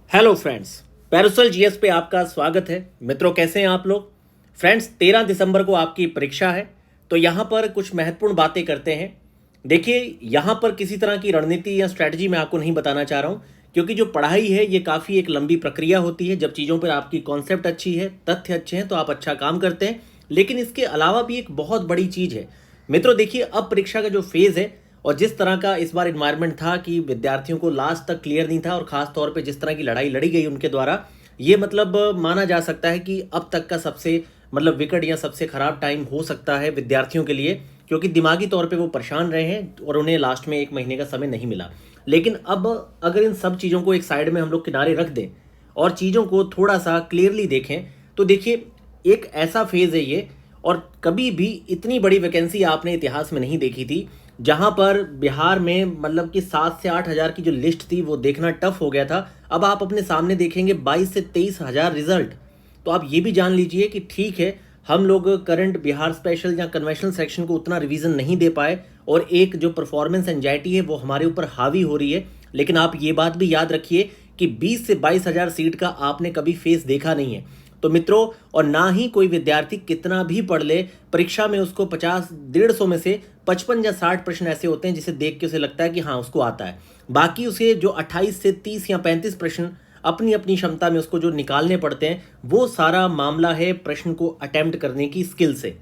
Hello friends, parasol GS पे आपका स्वागत है। मित्रों, कैसे हैं आप लोग? फ्रेंड्स, 13 दिसंबर को आपकी परीक्षा है, तो यहाँ पर कुछ महत्वपूर्ण बातें करते हैं। देखिए, यहाँ पर किसी तरह की रणनीति या स्ट्रैटेजी मैं आपको नहीं बताना चाह रहा हूँ, क्योंकि जो पढ़ाई है ये काफ़ी एक लंबी प्रक्रिया होती है। जब चीज़ों पर आपकी कॉन्सेप्ट अच्छी है, तथ्य अच्छे हैं, तो आप अच्छा काम करते हैं। लेकिन इसके अलावा भी एक बहुत बड़ी चीज़ है। मित्रों देखिए, अब परीक्षा का जो फेज़ है और जिस तरह का इस बार इन्वायरमेंट था कि विद्यार्थियों को लास्ट तक क्लियर नहीं था, और ख़ास तौर पे जिस तरह की लड़ाई लड़ी गई उनके द्वारा, ये मतलब माना जा सकता है कि अब तक का सबसे मतलब विकट या सबसे ख़राब टाइम हो सकता है विद्यार्थियों के लिए, क्योंकि दिमागी तौर पे वो परेशान रहे हैं और उन्हें लास्ट में 1 महीने का समय नहीं मिला। लेकिन अब अगर इन सब चीज़ों को एक साइड में हम लोग किनारे रख दें और चीज़ों को थोड़ा सा क्लियरली देखें, तो देखिए, एक ऐसा फेज़ है ये, और कभी भी इतनी बड़ी वैकेंसी आपने इतिहास में नहीं देखी थी। जहां पर बिहार में मतलब कि 7 से 8 हज़ार की जो लिस्ट थी वो देखना टफ हो गया था। अब आप अपने सामने देखेंगे 22 से 23 हज़ार रिजल्ट। तो आप ये भी जान लीजिए कि ठीक है, हम लोग करंट बिहार स्पेशल या कन्वेंशनल सेक्शन को उतना रिवीजन नहीं दे पाए, और एक जो परफॉर्मेंस एंजाइटी है वो हमारे ऊपर हावी हो रही है। लेकिन आप ये बात भी याद रखिए कि 20 से 22 हज़ार सीट का आपने कभी फेस देखा नहीं है। तो मित्रों, और ना ही कोई विद्यार्थी कितना भी पढ़ ले, परीक्षा में उसको 50-150 में से 55 या 60 प्रश्न ऐसे होते हैं जिसे देख के उसे लगता है कि हाँ उसको आता है। बाकी उसे जो 28 से 30 या 35 प्रश्न अपनी अपनी क्षमता में उसको जो निकालने पड़ते हैं, वो सारा मामला है प्रश्न को अटेम्प्ट करने की स्किल से।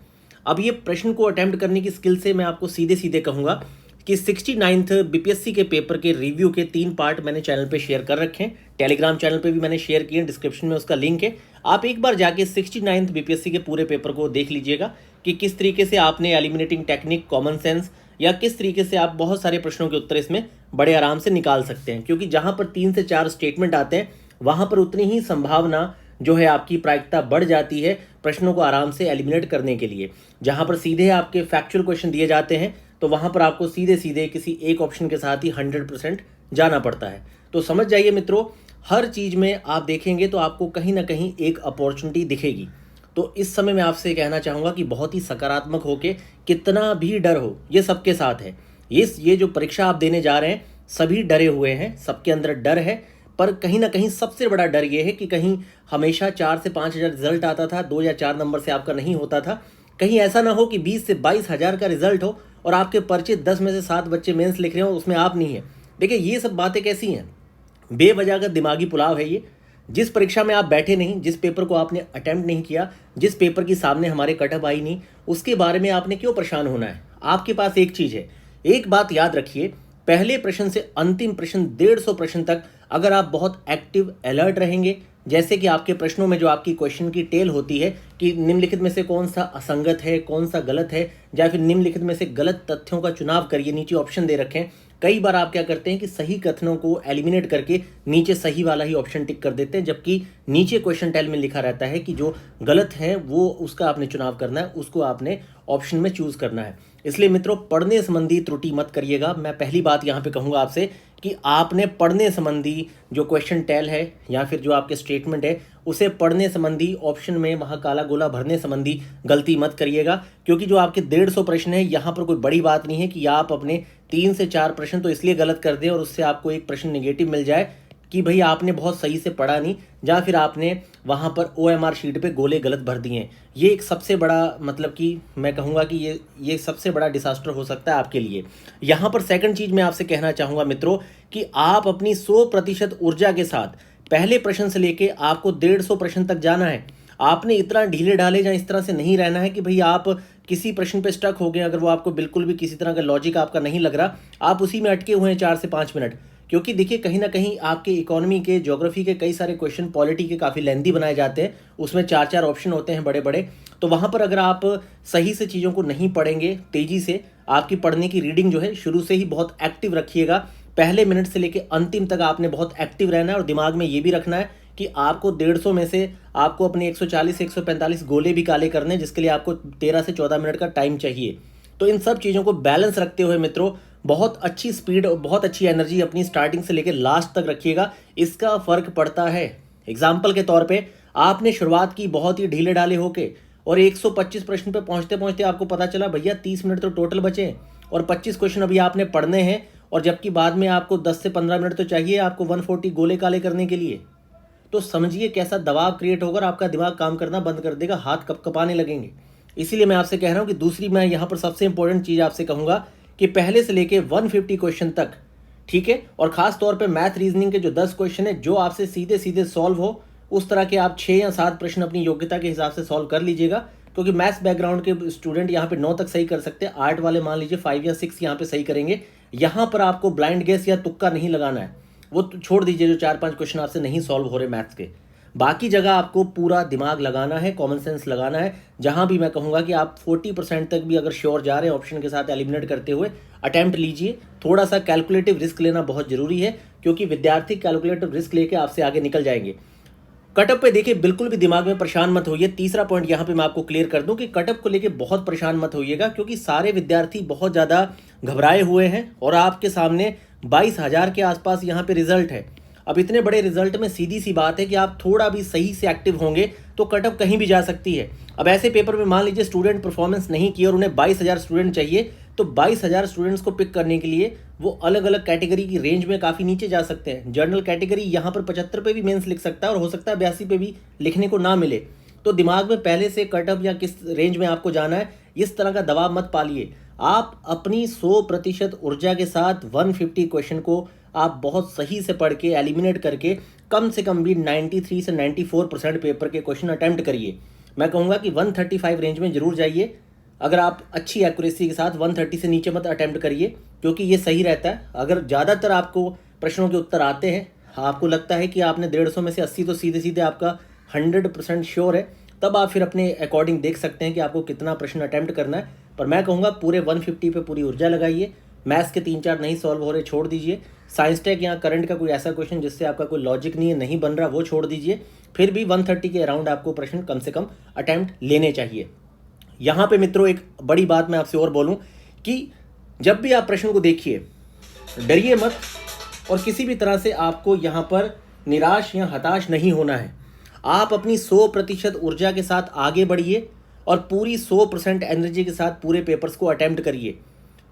अब ये प्रश्न को अटेम्प्ट करने की स्किल से मैं आपको सीधे सीधे कहूँगा कि 69th बीपीएससी के पेपर के रिव्यू के 3 पार्ट मैंने चैनल पे शेयर कर रखे हैं। टेलीग्राम चैनल पे भी मैंने शेयर किए हैं, डिस्क्रिप्शन में उसका लिंक है। आप एक बार जाके 69th बीपीएससी के पूरे पेपर को देख लीजिएगा कि किस तरीके से आपने एलिमिनेटिंग टेक्निक, कॉमन सेंस, या किस तरीके से आप बहुत सारे प्रश्नों के उत्तर इसमें बड़े आराम से निकाल सकते हैं। क्योंकि जहाँ पर 3 से 4 स्टेटमेंट आते हैं, वहाँ पर उतनी ही संभावना जो है आपकी प्रायिकता बढ़ जाती है प्रश्नों को आराम से एलिमिनेट करने के लिए। जहाँ पर सीधे आपके फैक्चुअल क्वेश्चन दिए जाते हैं, तो वहाँ पर आपको सीधे सीधे किसी एक ऑप्शन के साथ ही 100% जाना पड़ता है। तो समझ जाइए मित्रों, हर चीज़ में आप देखेंगे तो आपको कहीं ना कहीं एक अपॉर्चुनिटी दिखेगी। तो इस समय मैं आपसे कहना चाहूँगा कि बहुत ही सकारात्मक होके, कितना भी डर हो ये सबके साथ है। ये जो परीक्षा आप देने जा रहे हैं, सभी डरे हुए हैं, सबके अंदर डर है। पर कहीं ना कहीं सबसे बड़ा डर ये है कि कहीं हमेशा 4 से 5 हज़ार रिजल्ट आता था, 2 या 4 नंबर से आपका नहीं होता था। कहीं ऐसा ना हो कि 20 से 22 हज़ार का रिजल्ट हो और आपके पर्चे 10 में से 7 बच्चे मेंस लिख रहे हो, उसमें आप नहीं है। देखिए, ये सब बातें कैसी हैं? बेवजह का दिमागी पुलाव है ये। जिस परीक्षा में आप बैठे नहीं, जिस पेपर को आपने अटेम्प्ट नहीं किया, जिस पेपर की सामने हमारे कटअप आई नहीं, उसके बारे में आपने क्यों परेशान होना है? आपके पास एक चीज़ है। एक बात याद रखिए, पहले प्रश्न से अंतिम प्रश्न 150 प्रश्न तक अगर आप बहुत एक्टिव अलर्ट रहेंगे, जैसे कि आपके प्रश्नों में जो आपकी क्वेश्चन की टेल होती है कि निम्नलिखित में से कौन सा असंगत है, कौन सा गलत है, या फिर निम्नलिखित में से गलत तथ्यों का चुनाव करिए, नीचे ऑप्शन दे रखें। कई बार आप क्या करते हैं कि सही कथनों को एलिमिनेट करके नीचे सही वाला ही ऑप्शन टिक कर देते हैं, जबकि नीचे क्वेश्चन टेल में लिखा रहता है कि जो गलत है वो उसका आपने चुनाव करना है, उसको आपने ऑप्शन में चूज करना है। इसलिए मित्रों, पढ़ने संबंधी त्रुटि मत करिएगा। मैं पहली बात यहाँ पे कहूँगा आपसे कि आपने पढ़ने संबंधी जो क्वेश्चन टेल है या फिर जो आपके स्टेटमेंट है, उसे पढ़ने संबंधी ऑप्शन में वहाँ काला गोला भरने संबंधी गलती मत करिएगा। क्योंकि जो आपके 150 प्रश्न है, यहाँ पर कोई बड़ी बात नहीं है कि आप अपने 3 से 4 प्रश्न तो इसलिए गलत कर दें और उससे आपको एक प्रश्न नेगेटिव मिल जाए कि भाई आपने बहुत सही से पढ़ा नहीं, या फिर आपने वहाँ पर OMR शीट पे गोले गलत भर दिए हैं। ये एक सबसे बड़ा मतलब कि मैं कहूँगा कि ये सबसे बड़ा डिसास्टर हो सकता है आपके लिए। यहाँ पर सेकंड चीज़ मैं आपसे कहना चाहूँगा मित्रों कि आप अपनी 100% ऊर्जा के साथ पहले प्रश्न से लेके आपको 150 प्रश्न तक जाना है। आपने इतना ढीले ढाले या इस तरह से नहीं रहना है कि भाई आप किसी प्रश्न पे स्टक हो गए, अगर वो आपको बिल्कुल भी किसी तरह का लॉजिक आपका नहीं लग रहा, आप उसी में अटके हुए हैं 4 से 5 मिनट। क्योंकि देखिए, कहीं ना कहीं आपके इकोनॉमी के, ज्योग्राफी के कई सारे क्वेश्चन, पॉलिटी के काफ़ी लेंदी बनाए जाते हैं, उसमें 4-4 ऑप्शन होते हैं बड़े बड़े। तो वहाँ पर अगर आप सही से चीज़ों को नहीं पढ़ेंगे तेज़ी से, आपकी पढ़ने की रीडिंग जो है शुरू से ही बहुत एक्टिव रखिएगा। पहले मिनट से लेकर अंतिम तक आपने बहुत एक्टिव रहना है, और दिमाग में ये भी रखना है कि आपको 150 में से आपको अपने 140 से 145 गोले भी काले करने हैं, जिसके लिए आपको 13 से 14 मिनट का टाइम चाहिए। तो इन सब चीज़ों को बैलेंस रखते हुए मित्रों, बहुत अच्छी स्पीड और बहुत अच्छी एनर्जी अपनी स्टार्टिंग से लेकर लास्ट तक रखिएगा। इसका फ़र्क पड़ता है। एग्जाम्पल के तौर पे आपने शुरुआत की बहुत ही ढीले ढाले होके, और 125 प्रश्न पे पहुंचते पहुंचते आपको पता चला भैया 30 मिनट तो टोटल बचे हैं और 25 क्वेश्चन अभी आपने पढ़ने हैं, और जबकि बाद में आपको 10 से 15 मिनट तो चाहिए आपको 140 गोले काले करने के लिए। तो समझिए कैसा दबाव क्रिएट होगा और आपका दिमाग काम करना बंद कर देगा, हाथ कपकपाने लगेंगे। इसीलिए मैं आपसे कह रहा हूँ कि दूसरी मैं यहाँ पर सबसे इंपॉर्टेंट चीज़ आपसे कहूँगा कि पहले से लेके 150 क्वेश्चन तक, ठीक है, और खास तौर पे मैथ रीजनिंग के जो 10 क्वेश्चन है जो आपसे सीधे सीधे सॉल्व हो, उस तरह के आप 6 या 7 प्रश्न अपनी योग्यता के हिसाब से सॉल्व कर लीजिएगा। क्योंकि मैथ्स बैकग्राउंड के स्टूडेंट यहाँ पे 9 तक सही कर सकते हैं, आर्ट वाले मान लीजिए 5 या 6 यहाँ पे सही करेंगे। यहाँ पर आपको ब्लाइंड गेस या तुक्का नहीं लगाना है, वो छोड़ दीजिए जो 4-5 क्वेश्चन आपसे नहीं सॉल्व हो रहे मैथ्स के। बाकी जगह आपको पूरा दिमाग लगाना है, कॉमन सेंस लगाना है। जहाँ भी मैं कहूँगा कि आप 40% तक भी अगर श्योर जा रहे हैं ऑप्शन के साथ एलिमिनेट करते हुए, अटेम्प्ट लीजिए। थोड़ा सा कैलकुलेटिव रिस्क लेना बहुत जरूरी है, क्योंकि विद्यार्थी कैलकुलेटिव रिस्क लेके आपसे आगे निकल जाएंगे। कटअप पे देखिए बिल्कुल भी दिमाग में परेशान मत होइए। तीसरा पॉइंट यहाँ पे मैं आपको क्लियर कर दूं कि कटअप को लेके बहुत परेशान मत होइएगा, क्योंकि सारे विद्यार्थी बहुत ज़्यादा घबराए हुए हैं और आपके सामने 22,000 के आसपास यहाँ पे रिजल्ट है। अब इतने बड़े रिजल्ट में सीधी सी बात है कि आप थोड़ा भी सही से एक्टिव होंगे तो कटअप कहीं भी जा सकती है। अब ऐसे पेपर में मान लीजिए स्टूडेंट परफॉर्मेंस नहीं किए और उन्हें 22,000 स्टूडेंट चाहिए, तो 22,000 स्टूडेंट्स को पिक करने के लिए वो अलग अलग कैटेगरी की रेंज में काफ़ी नीचे जा सकते हैं। जनरल कैटेगरी यहाँ पर 75 पे भी मेंस लिख सकता है और हो सकता है 82 पे भी लिखने को ना मिले। तो दिमाग में पहले से कटअप या किस रेंज में आपको जाना है, इस तरह का दबाव मत पालिए। आप अपनी 100% ऊर्जा के साथ 150 क्वेश्चन को आप बहुत सही से पढ़ के एलिमिनेट करके कम से कम भी 93 से 94% पेपर के क्वेश्चन अटैम्प्ट करिए। मैं कहूँगा कि 135 रेंज में जरूर जाइए। अगर आप अच्छी एक्यूरेसी के साथ 130 से नीचे मत अटैम्प्ट करिए, क्योंकि ये सही रहता है। अगर ज़्यादातर आपको प्रश्नों के उत्तर आते हैं, आपको लगता है कि आपने 150 में से 80 तो सीधे सीधे आपका 100% श्योर है, तब आप फिर अपने अकॉर्डिंग देख सकते हैं कि आपको कितना प्रश्न अटैम्प्ट करना है। पर मैं कहूँगा पूरे 150 पे पूरी ऊर्जा लगाइए। मैथ्स के 3-4 नहीं सॉल्व हो रहे, छोड़ दीजिए। साइंस टेक या करंट का कोई ऐसा क्वेश्चन जिससे आपका कोई लॉजिक नहीं बन रहा, वो छोड़ दीजिए। फिर भी 130 के अराउंड आपको प्रश्न कम से कम अटैम्प्ट लेने चाहिए। यहाँ पे मित्रों एक बड़ी बात मैं आपसे और बोलूँ कि जब भी आप प्रश्न को देखिए, डरिए मत और किसी भी तरह से आपको यहाँ पर निराश या हताश नहीं होना है। आप अपनी 100% ऊर्जा के साथ आगे बढ़िए और पूरी 100% एनर्जी के साथ पूरे पेपर्स को अटैम्प्ट करिए।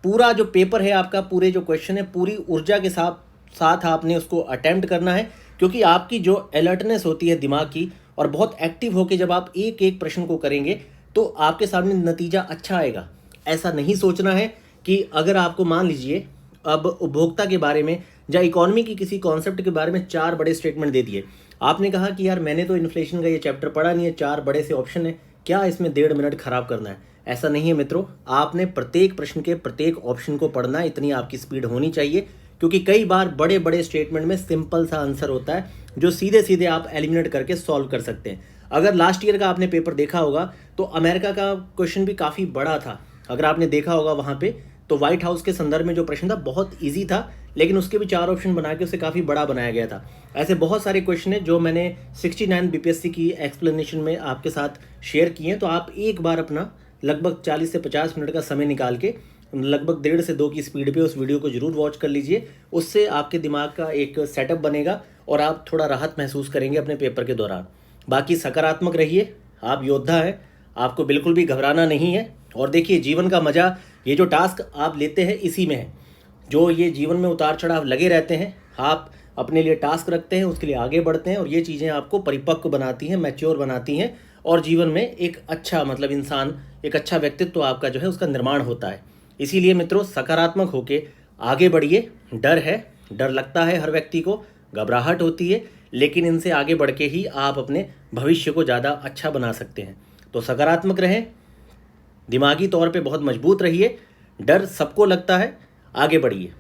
पूरा जो पेपर है आपका, पूरे जो क्वेश्चन है, पूरी ऊर्जा के साथ आपने उसको अटैम्प्ट करना है, क्योंकि आपकी जो अलर्टनेस होती है दिमाग की, और बहुत एक्टिव होकर जब आप एक एक प्रश्न को करेंगे तो आपके सामने नतीजा अच्छा आएगा। ऐसा नहीं सोचना है कि अगर आपको मान लीजिए अब उपभोक्ता के बारे में या इकोनॉमी की किसी कॉन्सेप्ट के बारे में 4 बड़े स्टेटमेंट दे दिए, आपने कहा कि यार मैंने तो इन्फ्लेशन का ये चैप्टर पढ़ा नहीं है, 4 बड़े से ऑप्शन है, क्या इसमें 1.5 मिनट खराब करना है? ऐसा नहीं है मित्रों, आपने प्रत्येक प्रश्न के प्रत्येक ऑप्शन को पढ़ना है, इतनी आपकी स्पीड होनी चाहिए। क्योंकि कई बार बड़े बड़े स्टेटमेंट में सिंपल सा आंसर होता है जो सीधे सीधे आप एलिमिनेट करके सॉल्व कर सकते हैं। अगर लास्ट ईयर का आपने पेपर देखा होगा तो अमेरिका का क्वेश्चन भी काफ़ी बड़ा था। अगर आपने देखा होगा वहाँ पे, तो व्हाइट हाउस के संदर्भ में जो प्रश्न था बहुत ईजी था, लेकिन उसके भी 4 ऑप्शन बना के उसे काफ़ी बड़ा बनाया गया था। ऐसे बहुत सारे क्वेश्चन हैं जो मैंने 69 बीपीएससी की एक्सप्लेनेशन में आपके साथ शेयर किए हैं। तो आप एक बार अपना लगभग 40 से 50 मिनट का समय निकाल के लगभग 1.5 से 2 की स्पीड पे उस वीडियो को जरूर वॉच कर लीजिए। उससे आपके दिमाग का एक सेटअप बनेगा और आप थोड़ा राहत महसूस करेंगे अपने पेपर के दौरान। बाकी सकारात्मक रहिए, आप योद्धा हैं, आपको बिल्कुल भी घबराना नहीं है। और देखिए जीवन का मज़ा, ये जो टास्क आप लेते हैं इसी में है। जो ये जीवन में उतार चढ़ाव लगे रहते हैं, आप अपने लिए टास्क रखते हैं, उसके लिए आगे बढ़ते हैं और ये चीज़ें आपको परिपक्व बनाती हैं, मैच्योर बनाती हैं और जीवन में एक अच्छा इंसान, एक अच्छा व्यक्तित्व आपका जो है उसका निर्माण होता है। इसीलिए मित्रों सकारात्मक होके आगे बढ़िए। डर है, डर लगता है हर व्यक्ति को, घबराहट होती है, लेकिन इनसे आगे बढ़ के ही आप अपने भविष्य को ज़्यादा अच्छा बना सकते हैं। तो सकारात्मक रहें, दिमागी तौर पे बहुत मजबूत रहिए। डर सबको लगता है, आगे बढ़िए।